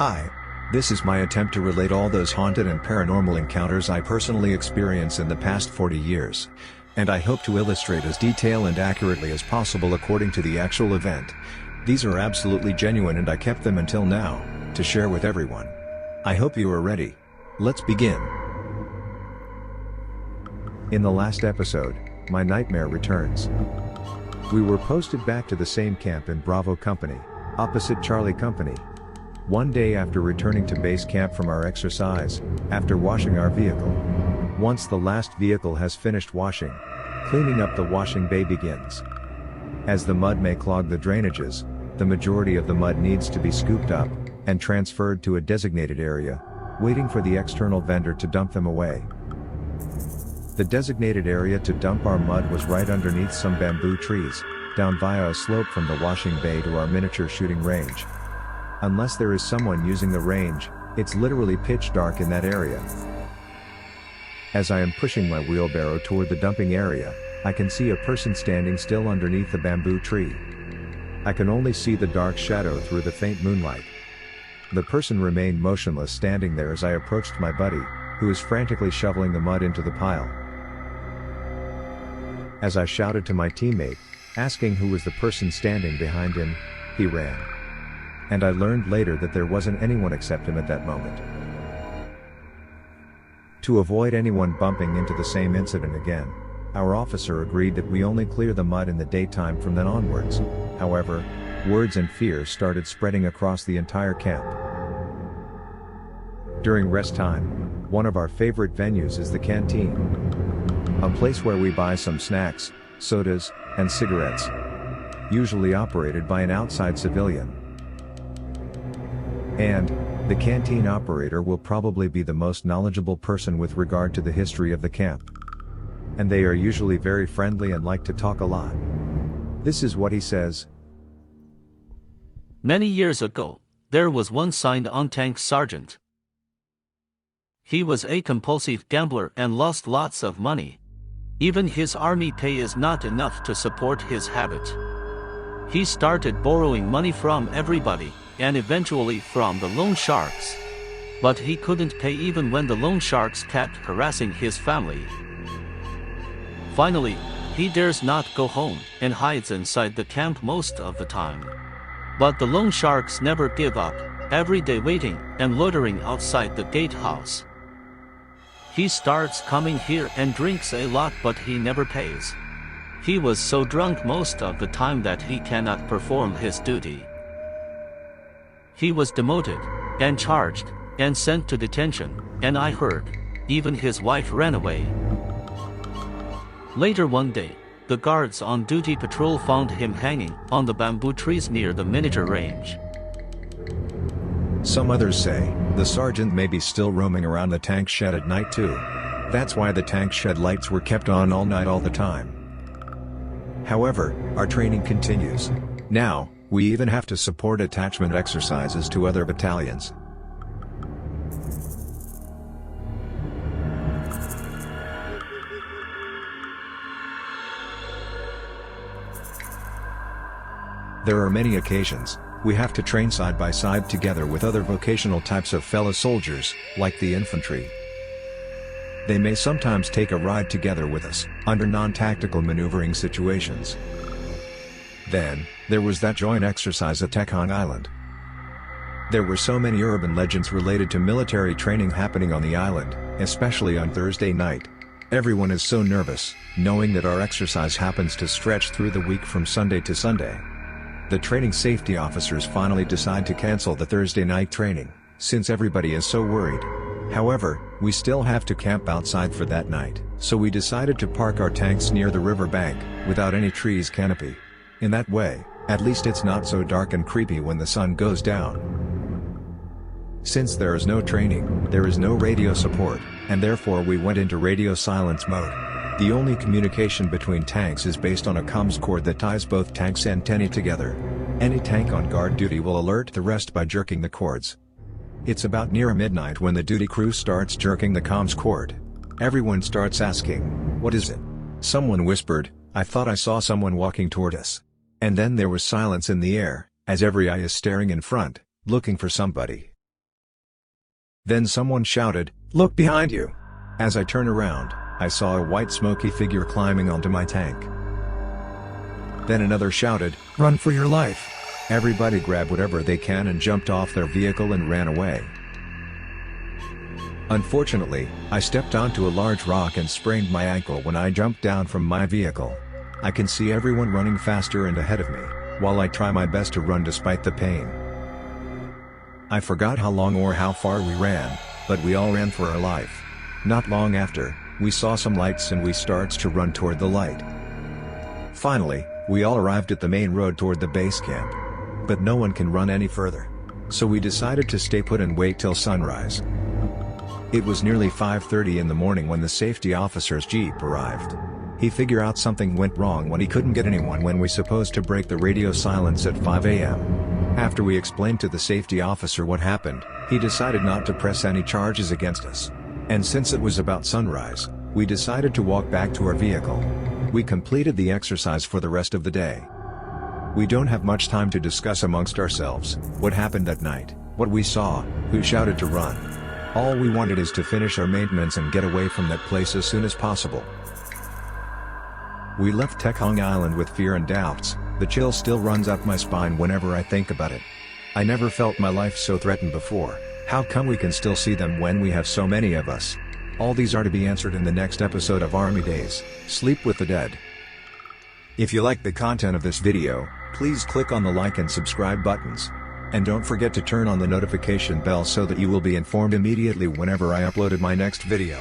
Hi. This is my attempt to relate all those haunted and paranormal encounters I personally experienced in the past 40 years. And I hope to illustrate as detailed and accurately as possible according to the actual event. These are absolutely genuine and I kept them until now, to share with everyone. I hope you are ready. Let's begin. In the last episode, my nightmare returns. We were posted back to the same camp in Bravo Company, opposite Charlie Company. One day after returning to base camp from our exercise, after washing our vehicle. Once the last vehicle has finished washing, cleaning up the washing bay begins. As the mud may clog the drainages, the majority of the mud needs to be scooped up, and transferred to a designated area, waiting for the external vendor to dump them away. The designated area to dump our mud was right underneath some bamboo trees, down via a slope from the washing bay to our miniature shooting range. Unless there is someone using the range, it's literally pitch dark in that area. As I am pushing my wheelbarrow toward the dumping area, I can see a person standing still underneath the bamboo tree. I can only see the dark shadow through the faint moonlight. The person remained motionless standing there as I approached my buddy, who is frantically shoveling the mud into the pile. As I shouted to my teammate, asking who was the person standing behind him, he ran. And I learned later that there wasn't anyone except him at that moment. To avoid anyone bumping into the same incident again, our officer agreed that we only clear the mud in the daytime from then onwards. However, words and fears started spreading across the entire camp. During rest time, one of our favorite venues is the canteen. A place where we buy some snacks, sodas, and cigarettes. Usually operated by an outside civilian. And, the canteen operator will probably be the most knowledgeable person with regard to the history of the camp. And they are usually very friendly and like to talk a lot. This is what he says. Many years ago, there was one signed on tank sergeant. He was a compulsive gambler and lost lots of money. Even his army pay is not enough to support his habit. He started borrowing money from everybody, and eventually from the loan sharks. But he couldn't pay even when the loan sharks kept harassing his family. Finally, he dares not go home and hides inside the camp most of the time. But the loan sharks never give up, every day waiting and loitering outside the gatehouse. He starts coming here and drinks a lot, but he never pays. He was so drunk most of the time that he cannot perform his duty. He was demoted, and charged, and sent to detention, and I heard, even his wife ran away. Later one day, the guards on duty patrol found him hanging on the bamboo trees near the miniature range. Some others say, the sergeant may be still roaming around the tank shed at night too. That's why the tank shed lights were kept on all night all the time. However, our training continues. Now, we even have to support attachment exercises to other battalions. There are many occasions, we have to train side by side together with other vocational types of fellow soldiers, like the infantry. They may sometimes take a ride together with us, under non-tactical maneuvering situations. Then, there was that joint exercise at Tekong Island. There were so many urban legends related to military training happening on the island, especially on Thursday night. Everyone is so nervous, knowing that our exercise happens to stretch through the week from Sunday to Sunday. The training safety officers finally decide to cancel the Thursday night training, since everybody is so worried. However, we still have to camp outside for that night, so we decided to park our tanks near the river bank, without any trees canopy. In that way, at least it's not so dark and creepy when the sun goes down. Since there is no training, there is no radio support, and therefore we went into radio silence mode. The only communication between tanks is based on a comms cord that ties both tanks' antennae together. Any tank on guard duty will alert the rest by jerking the cords. It's about near midnight when the duty crew starts jerking the comms cord. Everyone starts asking, "What is it?" Someone whispered, "I thought I saw someone walking toward us." And then there was silence in the air, as every eye is staring in front, looking for somebody. Then someone shouted, "Look behind you!" As I turned around, I saw a white smoky figure climbing onto my tank. Then another shouted, "Run for your life!" Everybody grabbed whatever they can and jumped off their vehicle and ran away. Unfortunately, I stepped onto a large rock and sprained my ankle when I jumped down from my vehicle. I can see everyone running faster and ahead of me, while I try my best to run despite the pain. I forgot how long or how far we ran, but we all ran for our life. Not long after, we saw some lights and we starts to run toward the light. Finally, we all arrived at the main road toward the base camp. But no one can run any further. So we decided to stay put and wait till sunrise. It was nearly 5:30 in the morning when the safety officer's jeep arrived. He figured out something went wrong when he couldn't get anyone when we supposed to break the radio silence at 5 a.m. After we explained to the safety officer what happened, he decided not to press any charges against us. And since it was about sunrise, we decided to walk back to our vehicle. We completed the exercise for the rest of the day. We don't have much time to discuss amongst ourselves what happened that night, what we saw, who shouted to run. All we wanted is to finish our maintenance and get away from that place as soon as possible. We left Tekhong Island with fear and doubts. The chill still runs up my spine whenever I think about it. I never felt my life so threatened before. How come we can still see them when we have so many of us? All these are to be answered in the next episode of Army Daze, Sleep with the Dead. If you like the content of this video, please click on the like and subscribe buttons. And don't forget to turn on the notification bell so that you will be informed immediately whenever I uploaded my next video.